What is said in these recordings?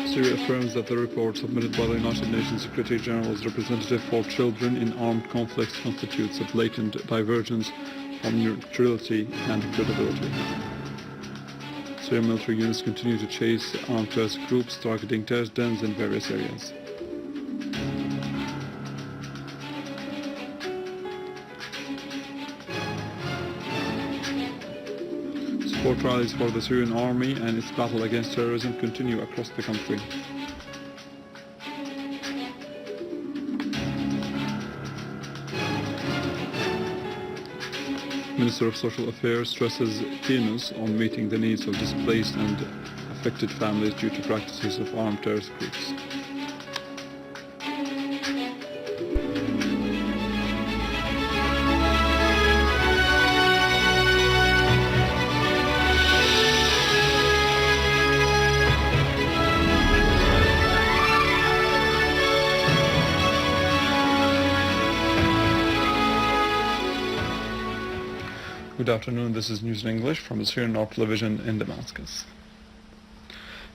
Syria affirms that the report submitted by the United Nations Secretary General's representative for children in armed conflicts constitutes a blatant divergence from neutrality and credibility. Syrian military units continue to chase armed terrorist groups targeting terrorist dens in various areas. Support rallies for the Syrian army and its battle against terrorism continue across the country. Minister of Social Affairs stresses keenness on meeting the needs of displaced and affected families due to practices of armed terrorist groups. Good afternoon, this is News in English from the Syrian television in Damascus.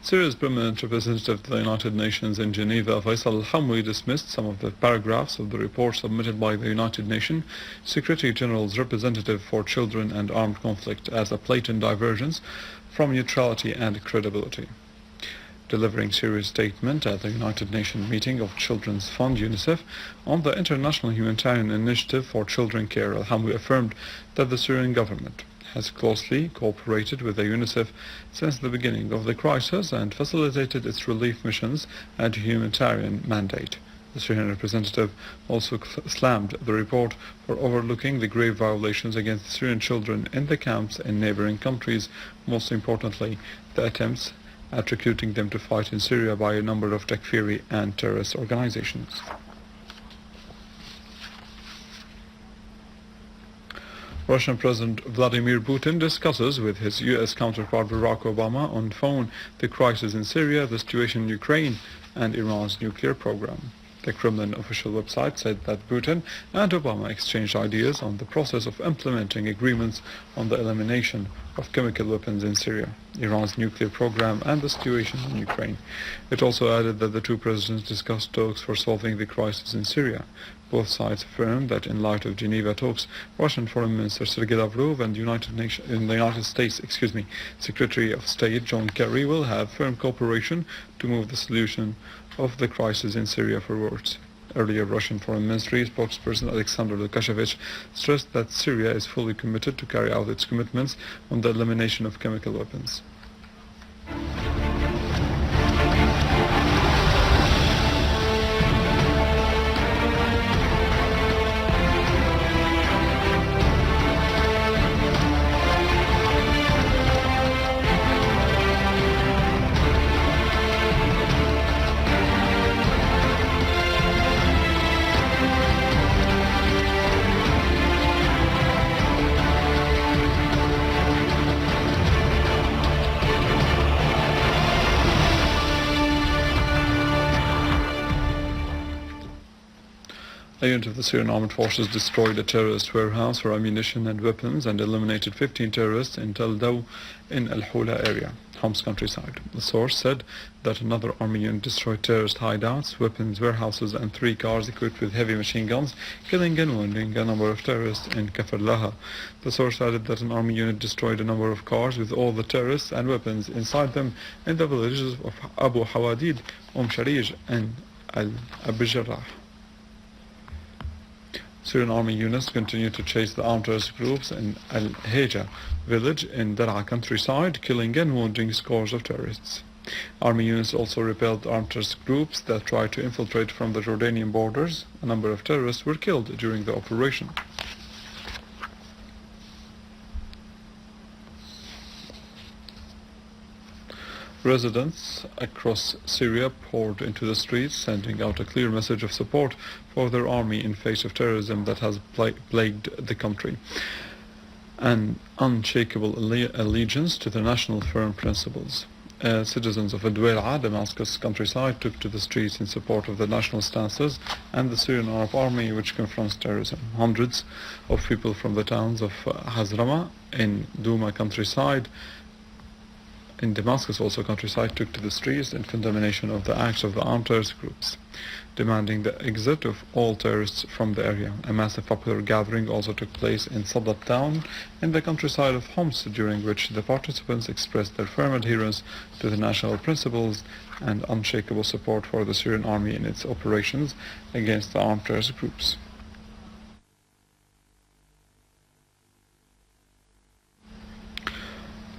Syria's permanent representative to the United Nations in Geneva, Al-Hamwi, dismissed some of the paragraphs of the report submitted by the United Nations Secretary General's representative for children and armed conflict as a blatant divergence from neutrality and credibility. Delivering Syria's statement at the United Nations meeting of Children's Fund UNICEF on the International Humanitarian Initiative for Children Care, Al-Hamwi affirmed that the Syrian government has closely cooperated with the UNICEF since the beginning of the crisis and facilitated its relief missions and humanitarian mandate. The Syrian representative also slammed the report for overlooking the grave violations against Syrian children in the camps in neighboring countries, most importantly, the attempts at recruiting them to fight in Syria by a number of Takfiri and terrorist organizations. Russian President Vladimir Putin discusses with his U.S. counterpart Barack Obama on phone the crisis in Syria, the situation in Ukraine, and Iran's nuclear program. The Kremlin official website said that Putin and Obama exchanged ideas on the process of implementing agreements on the elimination of chemical weapons in Syria, Iran's nuclear program, and the situation in Ukraine. It also added that the two presidents discussed talks for solving the crisis in Syria. Both sides affirmed that in light of Geneva talks, Russian Foreign Minister Sergei Lavrov and the United States Secretary of State John Kerry will have firm cooperation to move the solution of the crisis in Syria forward. Earlier, Russian Foreign Ministry spokesperson Alexander Lukashevich stressed that Syria is fully committed to carry out its commitments on the elimination of chemical weapons. A unit of the Syrian armed forces destroyed a terrorist warehouse for ammunition and weapons and eliminated 15 terrorists in Tel Daw in Al-Hula area, Homs countryside. The source said that another army unit destroyed terrorist hideouts, weapons warehouses, and 3 cars equipped with heavy machine guns, killing and wounding a number of terrorists in Kafr Laha. The source added that an army unit destroyed a number of cars with all the terrorists and weapons inside them in the villages of Abu Hawadid, Sharij, and Al-Abijarrah. Syrian army units continue to chase the armed terrorist groups in Al-Heja village in Dar'a countryside, killing and wounding scores of terrorists. Army units also repelled armed terrorist groups that tried to infiltrate from the Jordanian borders. A number of terrorists were killed during the operation. Residents across Syria poured into the streets, sending out a clear message of support for their army in face of terrorism that has plagued the country. An unshakable allegiance to the national firm principles. Citizens of Adwai'a, Damascus countryside, took to the streets in support of the national stances and the Syrian Arab Army, which confronts terrorism. Hundreds of people from the towns of Hazrama in Douma countryside in Damascus, also countryside, took to the streets in condemnation of the acts of the armed terrorist groups, demanding the exit of all terrorists from the area. A massive popular gathering also took place in Sadat town in the countryside of Homs, during which the participants expressed their firm adherence to the national principles and unshakable support for the Syrian army in its operations against the armed terrorist groups.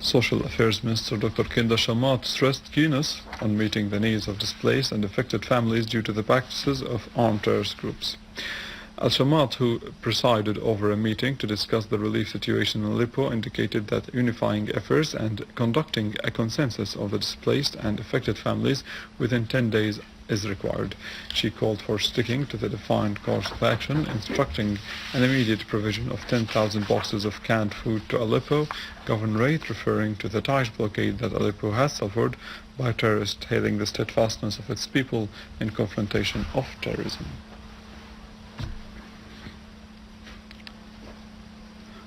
Social Affairs Minister Dr. Kinda Shamat stressed keenness on meeting the needs of displaced and affected families due to the practices of armed terrorist groups. Al-Shamat, who presided over a meeting to discuss the relief situation in Aleppo, indicated that unifying efforts and conducting a consensus of the displaced and affected families within 10 days is required. She called for sticking to the defined course of action, instructing an immediate provision of 10,000 boxes of canned food to Aleppo governorate, referring to the tight blockade that Aleppo has suffered by terrorists, hailing the steadfastness of its people in confrontation of terrorism.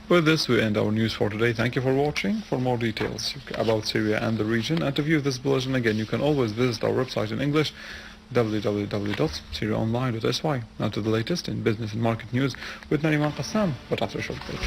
With this, we end our news for today. Thank you for watching. For more details about Syria and the region, and to view this bulletin again, you can always visit our website in English, www.syriaonline.sy. Now to the latest in business and market news with Nariman Qassam, but after a short break.